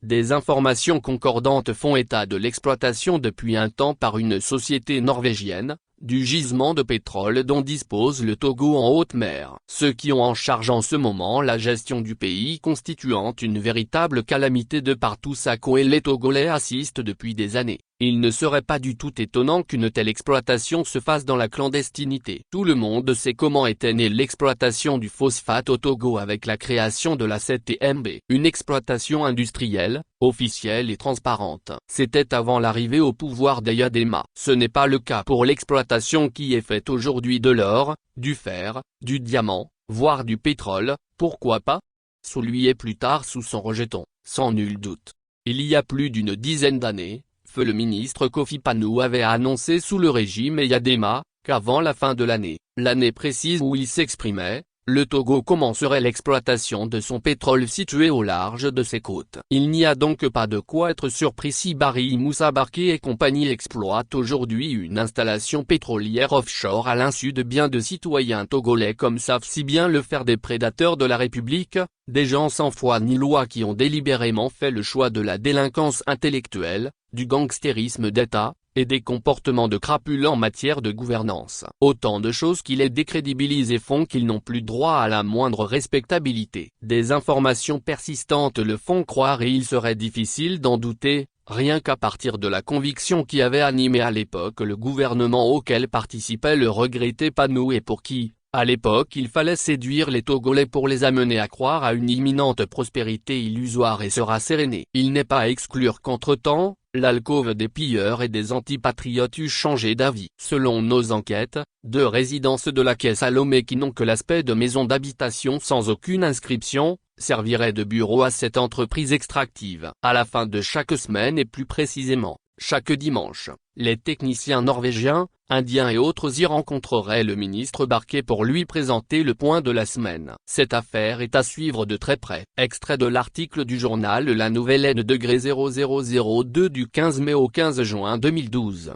Des informations concordantes font état de l'exploitation depuis un temps par une société norvégienne, du gisement de pétrole dont dispose le Togo en haute mer. Ceux qui ont en charge en ce moment la gestion du pays constituant une véritable calamité de partout Sako et les Togolais assistent depuis des années. Il ne serait pas du tout étonnant qu'une telle exploitation se fasse dans la clandestinité. Tout le monde sait comment était née l'exploitation du phosphate au Togo avec la création de la CTMB. Une exploitation industrielle, officielle et transparente. C'était avant l'arrivée au pouvoir d'Eyadema. Ce n'est pas le cas pour l'exploitation qui est faite aujourd'hui de l'or, du fer, du diamant, voire du pétrole, pourquoi pas? Sous lui et plus tard sous son rejeton, sans nul doute. Il y a plus d'une dizaine d'années, le ministre Kofi Panou avait annoncé sous le régime Eyadema, qu'avant la fin de l'année précise où il s'exprimait, le Togo commencerait l'exploitation de son pétrole situé au large de ses côtes. Il n'y a donc pas de quoi être surpris si Barry Moussa Barké et compagnie exploitent aujourd'hui une installation pétrolière offshore à l'insu de bien de citoyens togolais comme savent si bien le faire des prédateurs de la République, des gens sans foi ni loi qui ont délibérément fait le choix de la délinquance intellectuelle, du gangstérisme d'État, et des comportements de crapules en matière de gouvernance. Autant de choses qui les décrédibilisent et font qu'ils n'ont plus droit à la moindre respectabilité. Des informations persistantes le font croire et il serait difficile d'en douter, rien qu'à partir de la conviction qui avait animé à l'époque le gouvernement auquel participait le regretté Panou et pour qui, à l'époque il fallait séduire les Togolais pour les amener à croire à une imminente prospérité illusoire et se rasséréner. Il n'est pas à exclure qu'entre-temps, l'alcôve des pilleurs et des antipatriotes eut changé d'avis. Selon nos enquêtes, 2 résidences de la Caisse à Lomé qui n'ont que l'aspect de maisons d'habitation sans aucune inscription, serviraient de bureau à cette entreprise extractive. À la fin de chaque semaine et plus précisément, chaque dimanche, les techniciens norvégiens, indiens et autres y rencontreraient le ministre Barké pour lui présenter le point de la semaine. Cette affaire est à suivre de très près. Extrait de l'article du journal La Nouvelle N-0002 du 15 mai au 15 juin 2012.